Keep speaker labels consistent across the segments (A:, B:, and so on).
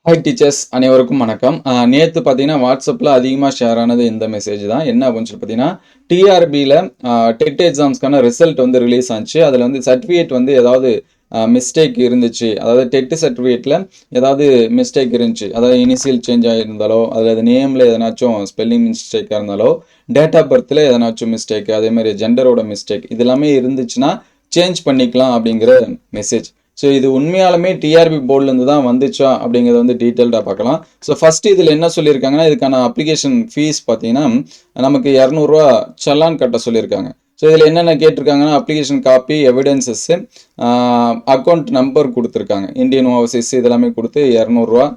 A: Hi teachers அனைவருக்கும் வணக்கம். நேத்து பார்த்தீங்கன்னா, வாட்ஸ்அப்ல அதிகமா ஷேர் ஆனது இந்த மெசேஜ் தான். என்ன அப்படின்னு சொல்லி பார்த்தீங்கன்னா, டிஆர்பில டெட் எக்ஸாம்ஸ்க்கான ரிசல்ட் வந்து ரிலீஸ் ஆச்சு. அதில வந்து சர்டிஃபிகேட் வந்து ஏதாவது மிஸ்டேக் இருந்துச்சு. அதாவது டெட் சர்டிஃபிகேட்ல ஏதாவது மிஸ்டேக் இருந்துச்சு. அதாவது இனிஷியல் சேஞ்ச் ஆகியிருந்தாலோ, அல்லது நேம்ல எதனாச்சும் ஸ்பெல்லிங் மிஸ்டேக்கா இருந்தாலோ, டேட் ஆஃப் பர்த்ல எதனாச்சும் மிஸ்டேக், அதேமாதிரி ஜெண்டரோட மிஸ்டேக் இது எல்லாமே இருந்துச்சுன்னா, சேஞ்ச் பண்ணிக்கலாம் அப்படிங்கிற மெசேஜ். ஸோ இது உண்மையாலுமே டிஆர்பி போர்ட்லேருந்து தான் வந்துச்சா அப்படிங்கிறத வந்து டீட்டெயில்டாக பார்க்கலாம். ஸோ ஃபர்ஸ்ட் இதில் என்ன சொல்லியிருக்காங்கன்னா, இதுக்கான அப்ளிகேஷன் ஃபீஸ் பார்த்தீங்கன்னா நமக்கு 200 சலான் கட்ட சொல்லியிருக்காங்க. ஸோ இதில் என்னென்ன கேட்டிருக்காங்கன்னா, application copy, evidences, account number கொடுத்துருக்காங்க, இந்தியன் ஓவர்சீஸ் இதெல்லாமே கொடுத்து 200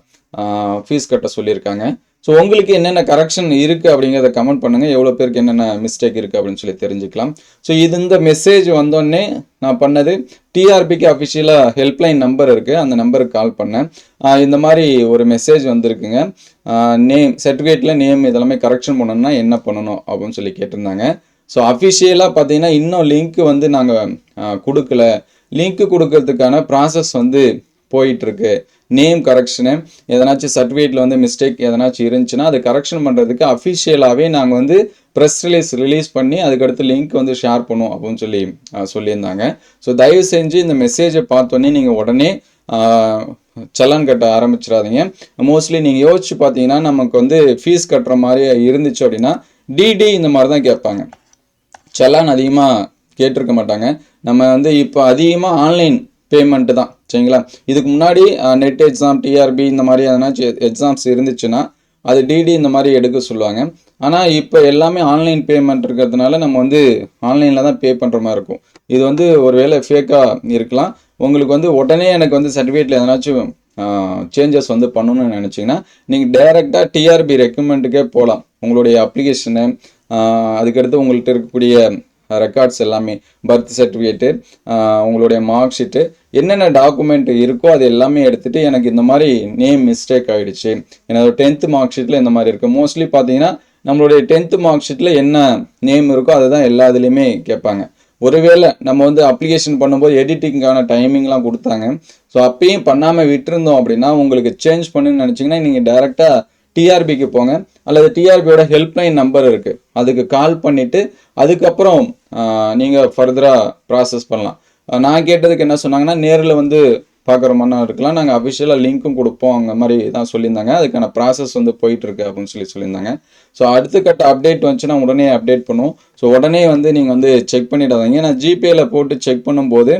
A: ஃபீஸ் கட்ட சொல்லியிருக்காங்க. ஸோ உங்களுக்கு என்னென்ன கரெக்ஷன் இருக்குது அப்படிங்கிறத கமெண்ட் பண்ணுங்கள். எவ்வளோ பேருக்கு என்னென்ன மிஸ்டேக் இருக்குது அப்படின்னு சொல்லி தெரிஞ்சுக்கலாம். ஸோ இந்த மெசேஜ் வந்தோடனே நான் பண்ணது டிஆர்பிக்கு அஃபிஷியலாக ஹெல்ப்லைன் நம்பர் இருக்குது, அந்த நம்பருக்கு கால் பண்ணேன். இந்த மாதிரி ஒரு மெசேஜ் வந்திருக்குங்க, நேம் சர்டிஃபிகேட்டில் நேம் இதெல்லாமே கரெக்ஷன் பண்ணணும்னா என்ன பண்ணணும் அப்படின்னு சொல்லி கேட்டிருந்தாங்க. ஸோ அஃபிஷியலாக பார்த்தீங்கன்னா இன்னும் லிங்க் வந்து நாங்கள் கொடுக்கல. லிங்க் கொடுக்கறதுக்கான ப்ராசஸ் வந்து போயிட்டுருக்கு. நேம் கரெக்ஷனு எதனாச்சும் சர்டிஃபிகேட்டில் வந்து மிஸ்டேக் எதனாச்சும் இருந்துச்சுன்னா அது கரெக்ஷன் பண்ணுறதுக்கு அஃபிஷியலாகவே நாங்கள் வந்து ப்ரெஸ் ரிலீஸ் பண்ணி அதுக்கடுத்து லிங்க் வந்து ஷேர் பண்ணுவோம் அப்படின்னு சொல்லி சொல்லியிருந்தாங்க. ஸோ தயவு செஞ்சு இந்த மெசேஜை பார்த்தோன்னே நீங்கள் உடனே சலான் கட்ட ஆரம்பிச்சிடாதீங்க. மோஸ்ட்லி நீங்கள் யோசிச்சு பார்த்தீங்கன்னா நமக்கு வந்து ஃபீஸ் கட்டுற மாதிரி இருந்துச்சு அப்படின்னா டிடி இந்த மாதிரி தான் கேட்பாங்க. சலான் அதிகமாக கேட்டிருக்க மாட்டாங்க. நம்ம வந்து இப்போ அதிகமாக ஆன்லைன் பேமெண்ட்டு தான், சரிங்களா? இதுக்கு முன்னாடி நெட் எக்ஸாம், டிஆர்பி இந்த மாதிரி எதனாச்சும் எக்ஸாம்ஸ் இருந்துச்சுன்னா அது டிடி இந்த மாதிரி எடுக்க சொல்லுவாங்க. ஆனால் இப்போ எல்லாமே ஆன்லைன் பேமெண்ட் இருக்கிறதுனால நம்ம வந்து ஆன்லைனில் தான் பே பண்ணுற மாதிரி இருக்கும். இது வந்து ஒரு வேளை ஃபேக்காக இருக்கலாம். உங்களுக்கு வந்து உடனே எனக்கு வந்து சர்டிஃபிகேட்டில் எதனாச்சும் சேஞ்சஸ் வந்து பண்ணணும்னு நினச்சிங்கன்னா நீங்கள் டைரெக்டாக டிஆர்பி ரெக்கமெண்ட்டுக்கே போகலாம். உங்களுடைய அப்ளிகேஷனு, அதுக்கடுத்து உங்கள்கிட்ட இருக்கக்கூடிய ரெக்கார்ட்ஸ் எல்லாமே, பர்த் சர்டிஃபிகேட்டு, உங்களுடைய மார்க் ஷீட்டு, என்னென்ன டாக்குமெண்ட் இருக்கோ அது எல்லாமே எடுத்துகிட்டு எனக்கு இந்த மாதிரி நேம் மிஸ்டேக் ஆகிடுச்சு, என்னோட 10th மார்க் ஷீட்டில் இந்த மாதிரி இருக்குது. மோஸ்ட்லி பார்த்தீங்கன்னா நம்மளுடைய 10th மார்க் ஷீட்டில் என்ன நேம் இருக்கோ அதுதான் எல்லா இதுலேயுமே கேட்பாங்க. ஒருவேளை நம்ம வந்து அப்ளிகேஷன் பண்ணும்போது எடிட்டிங்கான டைமிங்லாம் கொடுத்தாங்க. ஸோ அப்பயும் பண்ணாமல் விட்டுருந்தோம் அப்படின்னா உங்களுக்கு சேஞ்ச் பண்ணுன்னு நினச்சிங்கன்னா நீங்கள் டேரெக்டாக டிஆர்பிக்கு போங்க, அல்லது டிஆர்பியோட ஹெல்ப்லைன் நம்பர் இருக்குது அதுக்கு கால் பண்ணிவிட்டு அதுக்கப்புறம் நீங்கள் ஃபர்தராக ப்ராசஸ் பண்ணலாம். நான் கேட்டதுக்கு என்ன சொன்னாங்கன்னா, நேரில் வந்து பார்க்குற மாதிரி இருக்கலாம், நாங்கள் அஃபிஷியலாக லிங்க்கும் கொடுப்போம் அந்த மாதிரி தான் சொல்லியிருந்தாங்க. அதுக்கான ப்ராசஸ் வந்து போயிட்டுருக்கு அப்படின்னு சொல்லியிருந்தாங்க. ஸோ அடுத்த கட்ட அப்டேட் வந்துச்சுன்னா உடனே அப்டேட் பண்ணுவோம். ஸோ உடனே வந்து நீங்கள் வந்து செக் பண்ணிடாதீங்க. நான் ஜிபேயில் போட்டு செக் பண்ணும்போது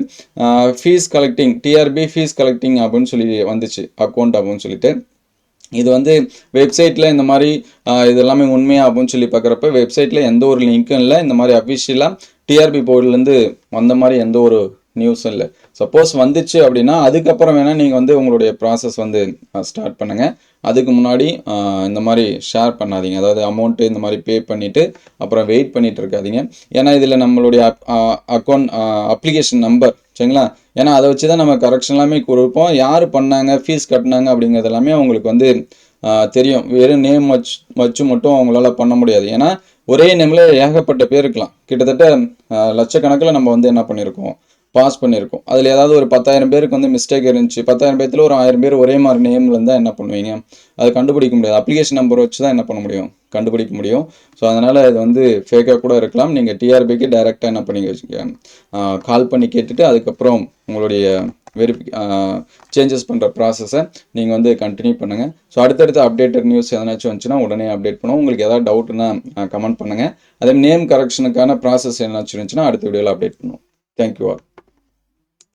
A: fees collecting, TRB fees collecting அப்படின்னு சொல்லி வந்துச்சு, அக்கௌண்ட் அப்படின்னு சொல்லிட்டு. இது வந்து வெப்சைட்டில் இந்த மாதிரி இது எல்லாமே உண்மையாக அப்படின்னு சொல்லி பார்க்குறப்ப வெப்சைட்டில் எந்த ஒரு லிங்க்கும் இல்லை. இந்த மாதிரி அஃபிஷியலாக டிஆர்பி போர்ட்லேருந்து வந்த மாதிரி எந்த ஒரு நியூஸும் இல்லை. சப்போஸ் வந்துச்சு அப்படின்னா அதுக்கப்புறம் வேணால் நீங்கள் வந்து உங்களுடைய ப்ராசஸ் வந்து ஸ்டார்ட் பண்ணுங்கள். அதுக்கு முன்னாடி இந்த மாதிரி ஷேர் பண்ணாதீங்க. அதாவது அமௌண்ட்டு இந்த மாதிரி பே பண்ணிவிட்டு அப்புறம் வெயிட் பண்ணிகிட்டு இருக்காதீங்க. ஏன்னா இதில் நம்மளுடைய அக்கௌண்ட் அப்ளிகேஷன் நம்பர், சரிங்களா? ஏன்னா அதை வச்சு தான் நம்ம கரெக்ஷன் எல்லாமே கொடுப்போம். யார் பண்ணாங்க, ஃபீஸ் கட்டினாங்க அப்படிங்கிறது எல்லாமே அவங்களுக்கு வந்து தெரியும். வெறும் நேம் வச்சு மட்டும் அவங்களால பண்ண முடியாது. ஏன்னா ஒரே நேமில் ஏகப்பட்ட பேர் இருக்கலாம். கிட்டத்தட்ட லட்சக்கணக்கில் நம்ம வந்து என்ன பண்ணியிருக்கோம், பாஸ் பண்ணியிருக்கோம். அதில் ஏதாவது ஒரு 10,000 பேருக்கு வந்து மிஸ்டேக் இருந்துச்சு. 10,000 பேர்த்தில் ஒரு 1000 பேர் ஒரே மாதிரி நேமில் இருந்தால் என்ன பண்ணுவீங்க? அதை கண்டுபிடிக்க முடியாது. அப்ளிகேஷன் நம்பர் வச்சு தான் என்ன பண்ண முடியும், கண்டுபிடிக்க முடியும். ஸோ அதனால் இது வந்து ஃபேக்காக கூட இருக்கலாம். நீங்கள் டிஆர்பிக்கு டைரெக்டாக என்ன பண்ணி வச்சுக்க, கால் பண்ணி கேட்டுட்டு அதுக்கப்புறம் உங்களுடைய சேஞ்சஸ் பண்ணுற ப்ராசஸை நீங்கள் வந்து கண்டினியூ பண்ணுங்கள். ஸோ அடுத்தடுத்த அப்டேட்டட் நியூஸ் எதனாச்சும் வந்துச்சுன்னா உடனே அப்டேட் பண்ணுவோம். உங்களுக்கு எதாவது டவுட்னா கமெண்ட் பண்ணுங்கள். அதே நேம் கரெக்ஷனுக்கான ப்ராசஸ் எதனாச்சும் இருந்துச்சுன்னா அடுத்த வீடியோவில் அப்டேட் பண்ணுவோம். Thank you all.